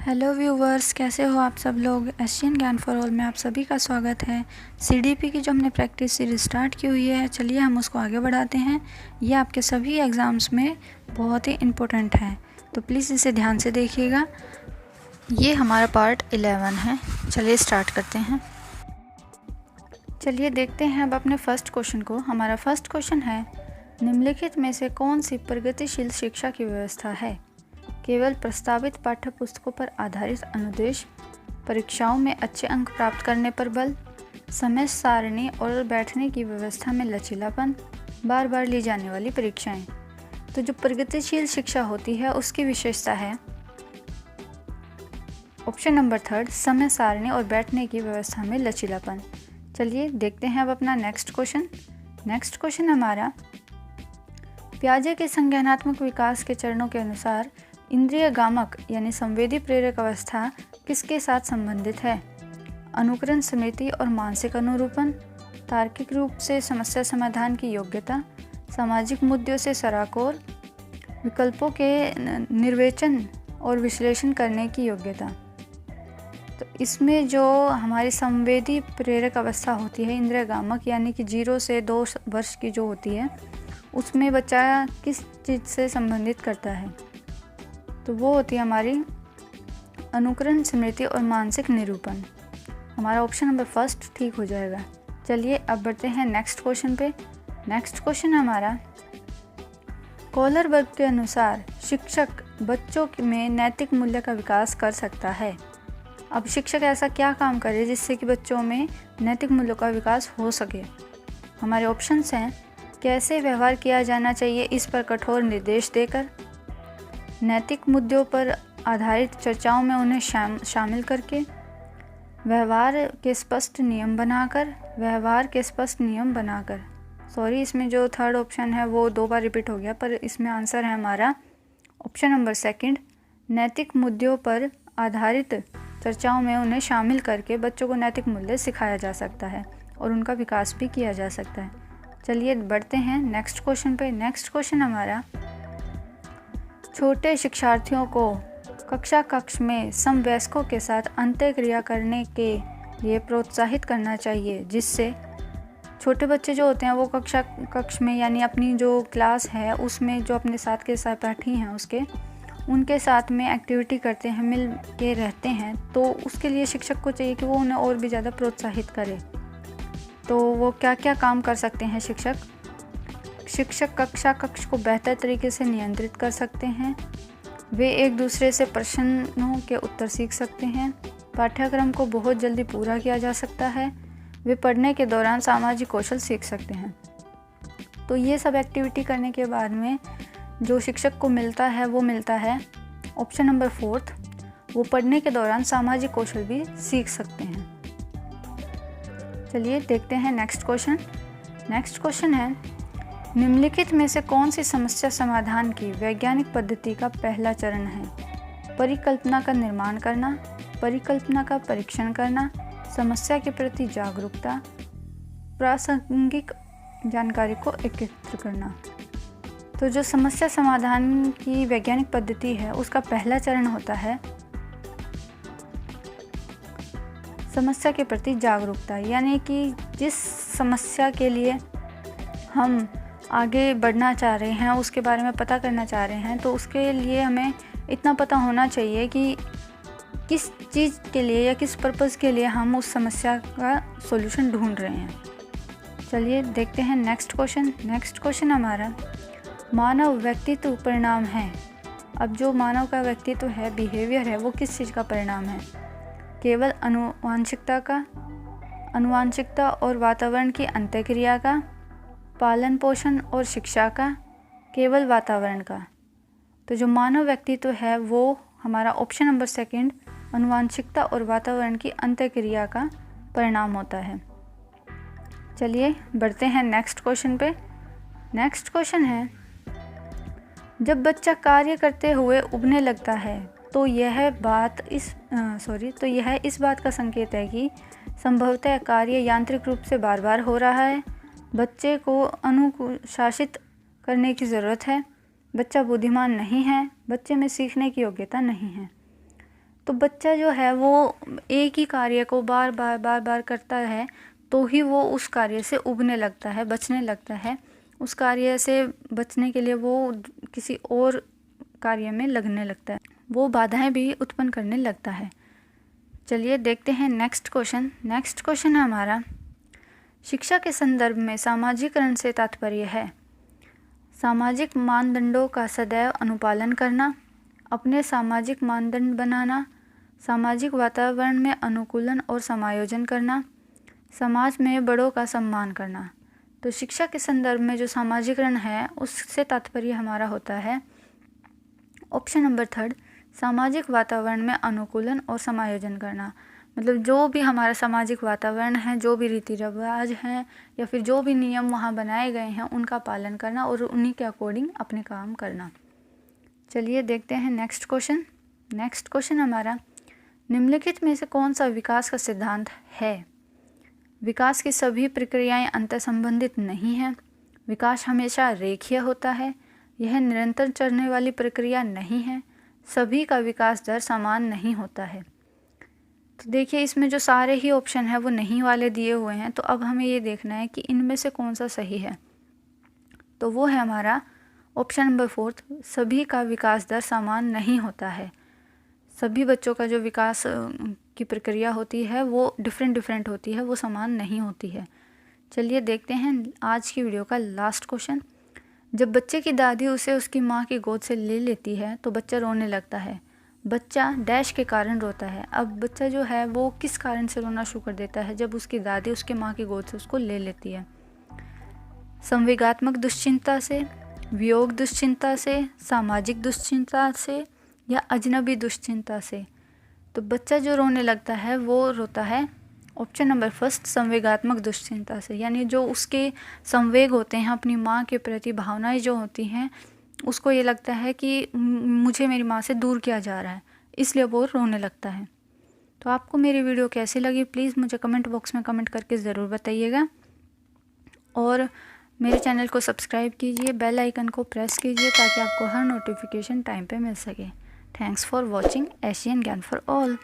Hello viewers, कैसे हो आप सब लोग। एशियन ज्ञान फॉर ऑल में आप सभी का स्वागत है। सीडीपी की जो हमने प्रैक्टिस सीरीज स्टार्ट की हुई है, चलिए हम उसको आगे बढ़ाते हैं। ये आपके सभी एग्ज़ाम्स में बहुत ही इम्पोर्टेंट है, तो प्लीज़ इसे ध्यान से देखिएगा। ये हमारा पार्ट 11 है। चलिए स्टार्ट करते हैं। चलिए देखते हैं अब अपने फर्स्ट क्वेश्चन को। हमारा फर्स्ट क्वेश्चन है, निम्नलिखित में से कौन सी प्रगतिशील शिक्षा की व्यवस्था है। केवल प्रस्तावित पाठ्य पुस्तकों पर आधारित अनुदेश, परीक्षाओं में अच्छे अंक प्राप्त करने पर बल, समय सारणी और बैठने की व्यवस्था में लचीलापन, बार बार ली जाने वाली परीक्षाएं। तो जो प्रगतिशील शिक्षा होती है उसकी विशेषता है ऑप्शन नंबर 3, समय सारणी और बैठने की व्यवस्था में लचीलापन। चलिए देखते हैं अब अपना नेक्स्ट क्वेश्चन। नेक्स्ट क्वेश्चन हमारा, पियाजे के संज्ञानात्मक विकास के चरणों के अनुसार इंद्रिय गामक यानी संवेदी प्रेरक अवस्था किसके साथ संबंधित है। अनुकरण, स्मृति और मानसिक अनुरूपण, तार्किक रूप से समस्या समाधान की योग्यता, सामाजिक मुद्दों से सराकोर, विकल्पों के निर्वेचन और विश्लेषण करने की योग्यता। तो इसमें जो हमारी संवेदी प्रेरक अवस्था होती है, इंद्रिय गामक यानी कि 0 से 2 वर्ष की जो होती है, उसमें बच्चा किस चीज़ से संबंधित करता है, तो वो होती है हमारी अनुकरण, स्मृति और मानसिक निरूपण। हमारा ऑप्शन नंबर 1 ठीक हो जाएगा। चलिए अब बढ़ते हैं नेक्स्ट क्वेश्चन पे। नेक्स्ट क्वेश्चन हमारा, कॉलर वर्ग के अनुसार शिक्षक बच्चों में नैतिक मूल्य का विकास कर सकता है। अब शिक्षक ऐसा क्या काम करे जिससे कि बच्चों में नैतिक मूल्यों का विकास हो सके। हमारे ऑप्शंस हैं, कैसे व्यवहार किया जाना चाहिए इस पर कठोर निर्देश देकर, नैतिक मुद्दों पर आधारित चर्चाओं में उन्हें शामिल करके, व्यवहार के स्पष्ट नियम बनाकर। सॉरी, इसमें जो थर्ड ऑप्शन है वो 2 बार रिपीट हो गया, पर इसमें आंसर है हमारा ऑप्शन नंबर 2, नैतिक मुद्दों पर आधारित चर्चाओं में उन्हें शामिल करके बच्चों को नैतिक मूल्य सिखाया जा सकता है और उनका विकास भी किया जा सकता है। चलिए बढ़ते हैं नेक्स्ट क्वेश्चन पे। नेक्स्ट क्वेश्चन हमारा, छोटे शिक्षार्थियों को कक्ष में समवयस्कों के साथ अंतःक्रिया करने के लिए प्रोत्साहित करना चाहिए, जिससे छोटे बच्चे जो होते हैं वो कक्ष में यानी अपनी जो क्लास है उसमें जो अपने साथ के सहपाठी हैं उनके साथ में एक्टिविटी करते हैं, मिल के रहते हैं। तो उसके लिए शिक्षक को चाहिए कि वो उन्हें और भी ज़्यादा प्रोत्साहित करे। तो वो क्या क्या काम कर सकते हैं शिक्षक कक्ष को बेहतर तरीके से नियंत्रित कर सकते हैं। वे एक दूसरे से प्रश्नों के उत्तर सीख सकते हैं। पाठ्यक्रम को बहुत जल्दी पूरा किया जा सकता है। वे पढ़ने के दौरान सामाजिक कौशल सीख सकते हैं। तो ये सब एक्टिविटी करने के बाद में जो शिक्षक को मिलता है वो मिलता है ऑप्शन नंबर 4, वो पढ़ने के दौरान सामाजिक कौशल भी सीख सकते हैं। चलिए देखते हैं नेक्स्ट क्वेश्चन। नेक्स्ट क्वेश्चन है, निम्नलिखित में से कौन सी समस्या समाधान की वैज्ञानिक पद्धति का पहला चरण है। परिकल्पना का निर्माण करना, परिकल्पना का परीक्षण करना, समस्या के प्रति जागरूकता, प्रासंगिक जानकारी को एकत्र करना। तो जो समस्या समाधान की वैज्ञानिक पद्धति है उसका पहला चरण होता है समस्या के प्रति जागरूकता, यानी कि जिस समस्या के लिए हम आगे बढ़ना चाह रहे हैं, उसके बारे में पता करना चाह रहे हैं, तो उसके लिए हमें इतना पता होना चाहिए कि किस चीज़ के लिए या किस पर्पज़ के लिए हम उस समस्या का सॉल्यूशन ढूंढ रहे हैं। चलिए देखते हैं नेक्स्ट क्वेश्चन। नेक्स्ट क्वेश्चन हमारा, मानव व्यक्तित्व परिणाम है। अब जो मानव का व्यक्तित्व है, बिहेवियर है, वो किस चीज़ का परिणाम है। केवल अनुवांशिकता और वातावरण की अंतःक्रिया का, पालन पोषण और शिक्षा का, केवल वातावरण का। तो जो मानव व्यक्तित्व है वो हमारा ऑप्शन नंबर 2, अनुवांशिकता और वातावरण की अंतःक्रिया का परिणाम होता है। चलिए बढ़ते हैं नेक्स्ट क्वेश्चन पे। नेक्स्ट क्वेश्चन है, जब बच्चा कार्य करते हुए उबने लगता है तो यह इस बात का संकेत है कि संभवतः कार्य यांत्रिक रूप से बार बार हो रहा है। बच्चे को अनुशासित करने की ज़रूरत है। बच्चा बुद्धिमान नहीं है, बच्चे में सीखने की योग्यता नहीं है। तो बच्चा जो है वो एक ही कार्य को बार बार करता है तो ही वो उस कार्य से उबने लगता है, बचने लगता है। उस कार्य से बचने के लिए वो किसी और कार्य में लगने लगता है, वो बाधाएं भी उत्पन्न करने लगता है। चलिए देखते हैं नेक्स्ट क्वेश्चन। नेक्स्ट क्वेश्चन है हमारा, शिक्षा के संदर्भ में सामाजिकरण से तात्पर्य है सामाजिक मानदंडों का सदैव अनुपालन करना, अपने सामाजिक मानदंड बनाना, सामाजिक वातावरण में अनुकूलन और समायोजन करना, समाज में बड़ों का सम्मान करना। तो शिक्षा के संदर्भ में जो सामाजिकरण है उससे तात्पर्य हमारा होता है ऑप्शन नंबर 3, सामाजिक वातावरण में अनुकूलन और समायोजन करना। मतलब जो भी हमारा सामाजिक वातावरण है, जो भी रीति रिवाज हैं या फिर जो भी नियम वहाँ बनाए गए हैं उनका पालन करना और उन्हीं के अकॉर्डिंग अपने काम करना। चलिए देखते हैं नेक्स्ट क्वेश्चन। नेक्स्ट क्वेश्चन हमारा, निम्नलिखित में से कौन सा विकास का सिद्धांत है? विकास की सभी प्रक्रियाएं अंतर संबंधित नहीं हैं। विकास हमेशा रेखीय होता है। यह निरंतर चलने वाली प्रक्रिया नहीं है। सभी का विकास दर समान नहीं होता है। तो देखिए इसमें जो सारे ही ऑप्शन है वो नहीं वाले दिए हुए हैं, तो अब हमें ये देखना है कि इनमें से कौन सा सही है। तो वो है हमारा ऑप्शन नंबर 4, सभी का विकास दर समान नहीं होता है। सभी बच्चों का जो विकास की प्रक्रिया होती है वो डिफरेंट होती है, वो समान नहीं होती है। चलिए देखते हैं आज की वीडियो का लास्ट क्वेश्चन। जब बच्चे की दादी उसे उसकी माँ की गोद से ले लेती है तो बच्चा रोने लगता है। बच्चा डैश के कारण रोता है। अब बच्चा जो है वो किस कारण से रोना शुरू कर देता है जब उसकी दादी उसकी माँ की गोद से उसको ले लेती है? संवेगात्मक दुश्चिंता से, वियोग दुश्चिंता से, सामाजिक दुश्चिंता से या अजनबी दुश्चिंता से? तो बच्चा जो रोने लगता है वो रोता है ऑप्शन नंबर 1, संवेगात्मक दुश्चिंता से। यानी जो उसके संवेग होते हैं अपनी माँ के प्रति, भावनाएं जो होती हैं, उसको ये लगता है कि मुझे मेरी माँ से दूर किया जा रहा है, इसलिए वो रोने लगता है। तो आपको मेरी वीडियो कैसी लगी प्लीज़ मुझे कमेंट बॉक्स में कमेंट करके ज़रूर बताइएगा। और मेरे चैनल को सब्सक्राइब कीजिए, बेल आइकन को प्रेस कीजिए ताकि आपको हर नोटिफिकेशन टाइम पे मिल सके। थैंक्स फॉर वॉचिंग एशियन ज्ञान फॉर ऑल।